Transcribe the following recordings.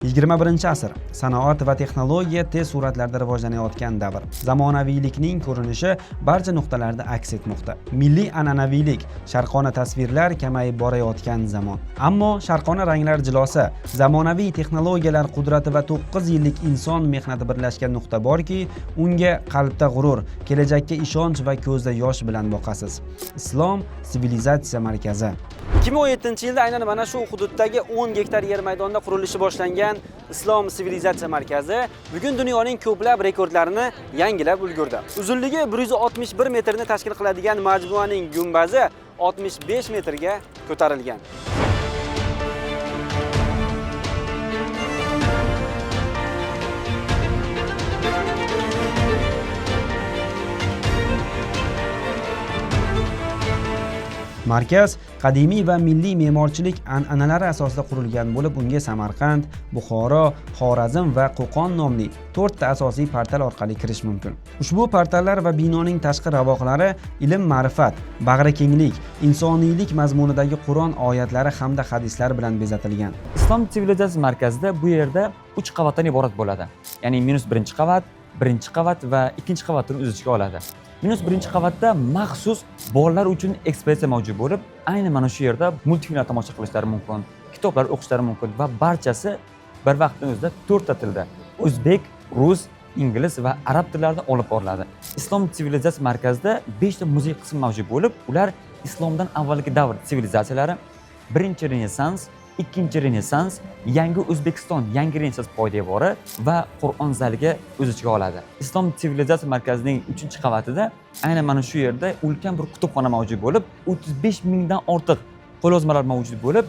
21-asr sanoat va texnologiya tez sur'atlarda rivojlanayotgan davr. Zamonaviylikning ko'rinishi barcha nuqtalarda aks etmoqda. Milliy an'anaviylik, sharqona tasvirlar kamayib borayotgan zamon. Ammo sharqona ranglar jilosi, zamonaviy texnologiyalar qudrati va 9 yillik inson mehnati birlashgan nuqta borki, unga qalbda g'urur, kelajakka ishonch va ko'zda yosh bilan boqasiz. Islom sivilizatsiya markazi. 2017-yilda aynan mana shu hududdagi 10 gektar yer maydonida qurilishi boshlangan Islom sivilizatsiya markazi bugun dunyoning ko'plab rekordlarini yangilab ulgurdi. Uzunligi 161 metrni tashkil qiladigan majmuaning gumbazi 65 metrga ko'tarilgan. Markaz qadimiy va milliy me'morchilik an'analari asosida qurilgan bo'lib, unga Samarqand, Buxoro, Xorazm va Qo'qon nomli 4 ta asosiy portal orqali kirish mumkin. Ushbu portallar va binoning tashqi ravoqlari ilm, ma'rifat, bag'rikenglik, insoniylik mazmunidagi Qur'on oyatlari hamda hadislar bilan bezatilgan. Islom sivilizatsiya markazida bu yerda 3 qavatdan iborat bo'ladi. Ya'ni -1 qavat, 1 qavat va 2 qavatni o'z ichiga oladi. -1 qavatda maxsus bolalar uchun ekspozitsiya mavjud bo'lib, ayni mana shu yerda multfilmlar tomosha qilishlari mumkin, kitoblar o'qishlari mumkin va barchasi bir vaqtning o'zida 4 ta tilda: o'zbek, rus, ingliz va arab tillarida olib boriladi. Islom sivilizatsiya markazida 5 ta muzey qismi mavjud bo'lib, ular islomdan avvalgi davr sivilizatsiyalari, birinchi renessans, ikkinchi renessans, yangi O'zbekiston, yangi renessans poydevori va Qur'on zaliga o'z ichiga oladi. Islom sivilizatsiya markazining 3-qavatida aynan mana shu yerda ulkan bir kutubxona mavjud bo'lib, 35 mingdan ortiq qo'lyozmalar mavjud bo'lib,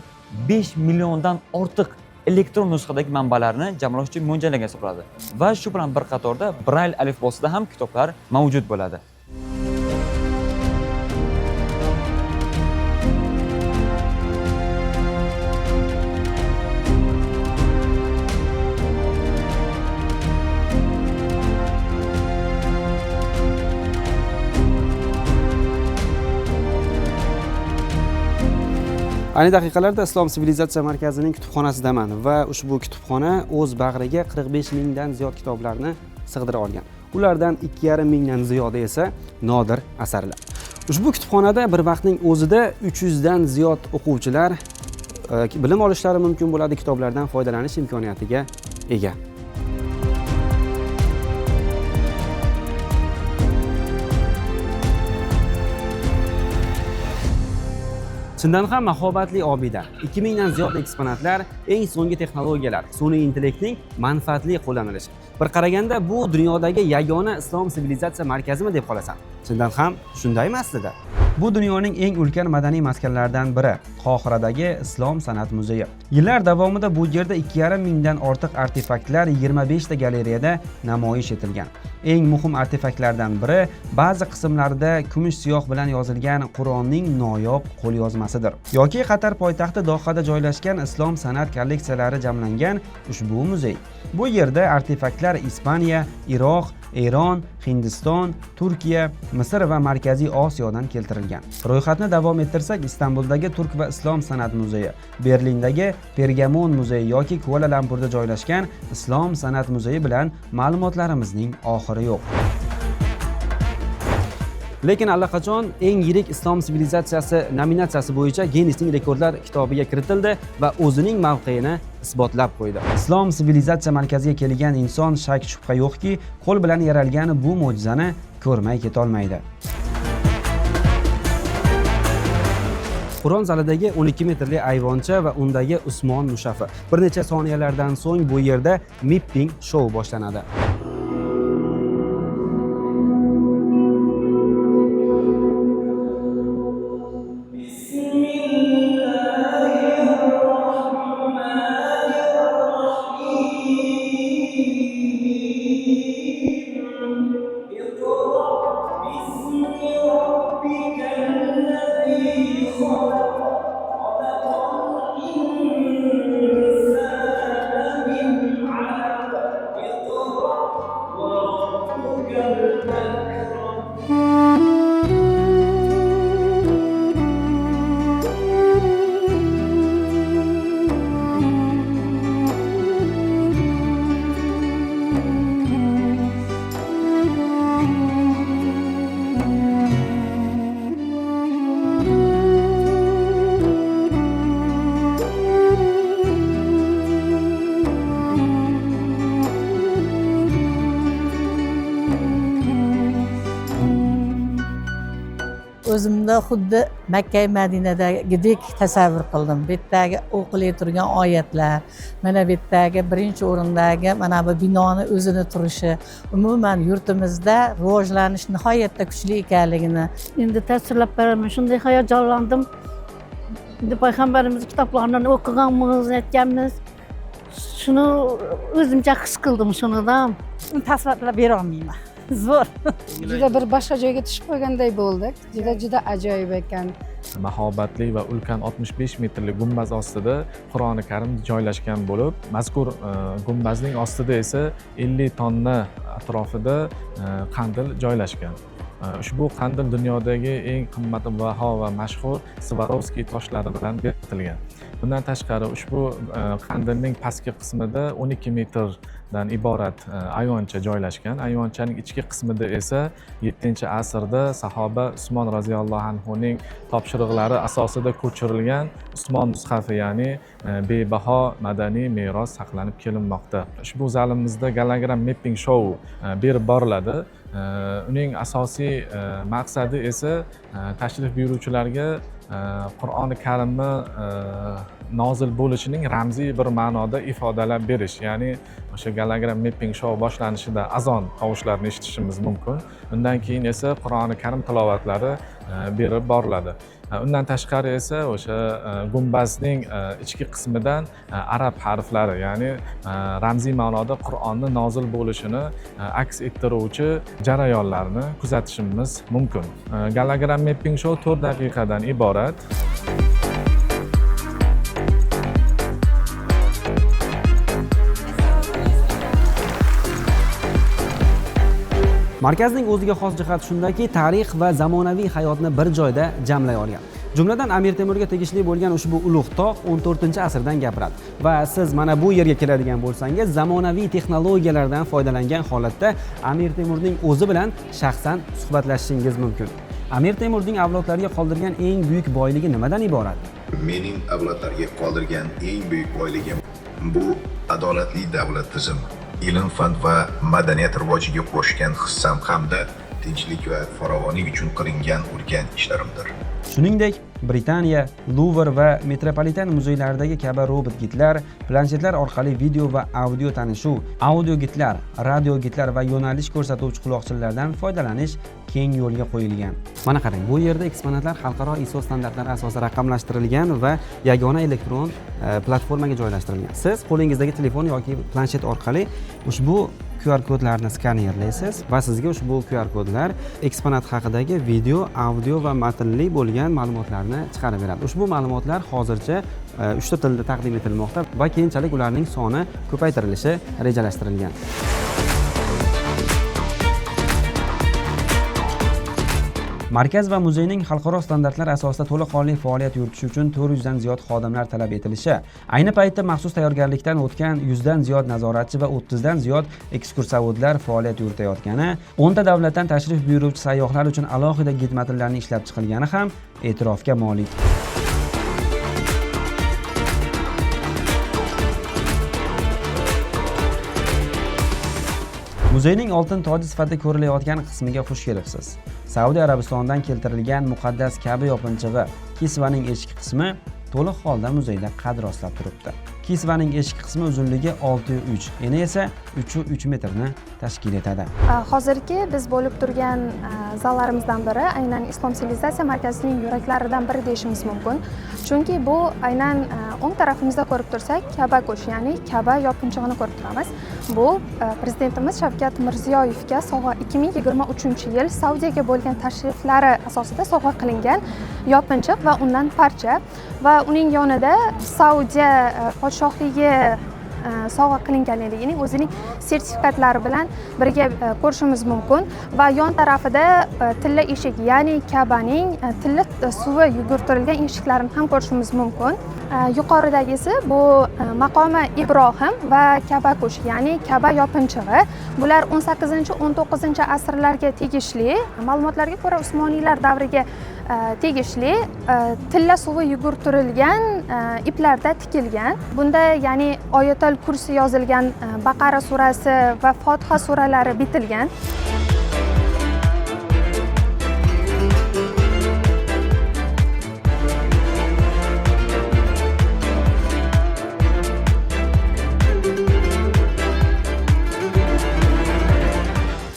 5 milliondan ortiq elektron nusxadagi manbalarni jamlash uchun mo'ljallangan hisoblanadi. Va shu bilan bir qatorda Braille alifbosida ham kitoblar mavjud bo'ladi. Ayni daqiqalarda Islom sivilizatsiya markazining kutubxonasidaman va ushbu kutubxona o'z bag'riga 45 mingdan ziyod kitoblarni sig'dira olgan. Ulardan 2,5 mingdan ziyodi esa nodir asarlar. Ushbu kutubxonada bir vaqtning o'zida 300 dan ziyod o'quvchilar bilim olishlari mumkin bo'ladi, kitoblardan foydalanish imkoniyatiga ega. Chindan ham mahobatli obida. 2000 dan ziyod eksponatlar, eng so'nggi texnologiyalar, sun'iy intellektning manfaatli qo'llanilishi. Bir qaraganda bu dunyodagi yagona islom sivilizatsiya markazimi deb qolasan. Chindan ham shundaymi aslida? Bu dunyoning eng ulkan madaniy maskanlaridan biri, Qohiradagi Islom san'at muzeyi. Yillar davomida bu yerda 2,5 mingdan ortiq artefaktlar 25 ta galereyada namoyish etilgan. Eng muhim artefaktlardan biri ba'zi qismlarida kumush siyoh bilan yozilgan Qur'onning noyob qo'lyozmasidir. Yoki Qatar poytaxti Dohada joylashgan islom san'at kolleksiyalari jamlangan ushbu muzey. Bu yerda artefaktlar Ispaniya, Iroq, Eron, Hindiston, Turkiya, Misr va Markaziy Osiyodan keltirilgan. Ro'yxatni davom ettirsak, Istanbuldagi Turk va Islom san'at muzeyi, Berlindagi Pergamon muzeyi yoki Kuala Lumpurda joylashgan Islom san'at muzeyi bilan ma'lumotlarimizning oxiri yo'q. Lekin allaqachon eng yirik islom sivilizatsiyasi nominatsiyasi bo'yicha Ginnesning rekordlar kitobiga kiritildi va o'zining mavqeini isbotlab qo'ydi. Islom sivilizatsiya markaziga kelgan inson shak shubha yo'qki, qo'l bilan yaralgan bu mo'jizani ko'rmay ketolmaydi. Qur'on zalidagi 12 metrli ayvoncha va undagi Usmon mushafi. Bir necha soniyalardan so'ng bu yerda Mipping show boshlanadi. o'zimda xuddi Makka Madinadagidek tasavvur qildim. Bu yerdagi o'qilib turgan oyatlar, mana bu yerdagi birinchi o'rindagi mana bu binoni o'zini turishi, umuman yurtimizda rivojlanish nihoyatda kuchli ekanligini endi tasvirlab beraman. Shunday hayajonlandim. Endi payg'ambarimiz kitoblarini o'qiganmiz, aytganmiz. Shuni o'zimcha his qildim shunidan. tasvirlab bera olmayman. Zo'r. Juda bir boshqa joyga tushib qolganday bo'ldik. Juda ajoyib ekan. Mahobatli va ulkan 65 metrli gumbaz ostida Qur'oni Karim joylashgan bo'lib, mazkur gumbazning ostida esa 50 tonna atrofida qandil joylashgan. Ushbu qandil dunyodagi eng qimmatbaho va mashhur Swarovski toshlari bilan berilgan. Bundan tashqari ushbu qandilning pastki qismida 12 metrdan iborat ayvoncha joylashgan. Ayvonchaning ichki qismida esa 7-asrda sahoba Usmon roziyallohu anhuning topshiriqlari asosida ko'chirilgan Usmon mushafi, ya'ni bebaho madaniy meros saqlanib kelinmoqda. Ushbu zalimizda gologram mapping show berib boriladi. Uning asosiy maqsadi esa tashrif buyuruvchilarga Qur'oni Karimni nozil bo'lishining ramziy bir ma'noda ifodalab berish. Ya'ni o'sha gologram mapping show boshlanishida azon tovushlarini eshitishimiz mumkin. Undan keyin esa Qur'oni Karim tilovatlari berib boriladi. Undan tashqari esa o'sha gumbazning ichki qismidan arab harflari, ya'ni ramziy ma'noda Qur'onning nozil bo'lishini aks ettiruvchi jarayonlarni kuzatishimiz mumkin. Gologram mapping show 4 daqiqadan iborat. Markazning o'ziga xos jihati shundaki, tarix va zamonaviy hayotni bir joyda jamlay olgan. Jumladan Amir Temurga tegishli bo'lgan ushbu ulug' tog' 14-asrdan gapiradi va siz mana bu yerga keladigan bo'lsangiz, zamonaviy texnologiyalardan foydalangan holatda Amir Temurning o'zi bilan shaxsan suhbatlashishingiz mumkin. Amir Temurning avlodlariga qoldirgan eng buyuk boyligi nimadan iborat? Mening avlodlarga qoldirgan eng buyuk boyligim bu adolatli davlat tizimi. Ilm, fan va madaniyat rivojiga qo'shgan hissam hamda tinchlik va farovonlik uchun qilingan ulkan ishlarimdir. Shuningdek, Britaniya, Luvr va metropolitan muzeylaridagi kabi robot gidlar, planshetlar orqali video va audio tanishuv, audio gidlar, radio gidlar va yo'nalish ko'rsatuvchi quloqchinlardan foydalanish keng yo'lga qo'yilgan. Mana qarang, bu yerda eksponatlar xalqaro ISO standartlari asosida raqamlashtirilgan va yagona elektron platformaga joylashtirilgan. Siz qo'lingizdagi telefon yoki planshet orqali ushbu QR kodlarni skanerlaysiz va sizga ushbu QR kodlar eksponat haqidagi video, audio va matnli bo'lgan ma'lumotlarni chiqarib beradi. Ushbu ma'lumotlar hozircha 3 ta tilda taqdim etilmoqda va keyinchalik ularning soni ko'paytirilishi rejalashtirilgan. Markaz va muzeyning xalqaro standartlar asosida to'laqonli faoliyat yuritishi uchun 400 dan ziyod xodimlar talab etilishi, ayni paytda maxsus tayyorgarlikdan o'tgan 100 dan ziyod nazoratchi va 30 dan ziyod ekskursovodlar faoliyat yuritayotgani, 10 ta davlatdan tashrif buyuruvchi sayyohlar uchun alohida gid matnlarni ishlab chiqilgani ham e'tirofga molik. Muzeyning oltin toji sifatida ko'rilayotgan qismiga xush kelibsiz. Saudiya Arabistonidan keltirilgan muqaddas Ka'ba yopinchig'i kisvaning eshik qismi to'liq holda muzeyda qad rostlab turibdi. Kisvaning eshik qismi uzunligi 6.3, eni esa 3.3 metrni tashkil etadi. Hozirgi biz bo'lib turgan zallarimizdan biri aynan Islom sivilizatsiya markazining yuraklaridan biri deyishimiz mumkin. Chunki bu aynan o'ng tarafimizda ko'rib tursak, Ka'ba go'sh, ya'ni Ka'ba yopinchig'ini ko'rib turamiz. Bu prezidentimiz Shavkat Mirziyoyevga sovg'a 2023-yil Saudiyaga bo'lgan tashriflari asosida sovg'a qilingan yopinchiq va undan parcha va uning yonida Saudiya podshohligi sovg'a qilinganligining o'zining sertifikatlari bilan birga ko'rishimiz mumkin va yon tarafida tilla eshik, ya'ni Ka'baning tilla suvi yugurtirilgan eshiklarini ham ko'rishimiz mumkin. Yuqoridagisi bu maqomi Ibrohim va Ka'ba go'sh, ya'ni Ka'ba yopinchig'i. Bular 18-19 asrlarga tegishli, ma'lumotlarga ko'ra Usmoniylar davriga tegishli tilla suvi yugurtirilgan iplarda tikilgan. Bunda ya'ni Oyatul Kursi yozilgan, Baqara surasi va Fotiha suralari bitilgan.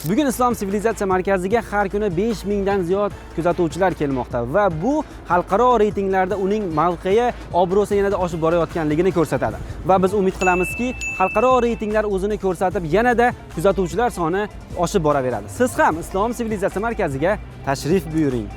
Bugun Islom sivilizatsiya markaziga har kuni 5000 dan ziyod kuzatuvchilar kelmoqda va bu xalqaro reytinglarda uning mavqei, obro'si yanada oshib borayotganligini ko'rsatadi. Va biz umid qilamizki, xalqaro reytinglar o'zini ko'rsatib, yanada kuzatuvchilar soni oshib boraveradi. Siz ham Islom sivilizatsiya markaziga tashrif buyuring.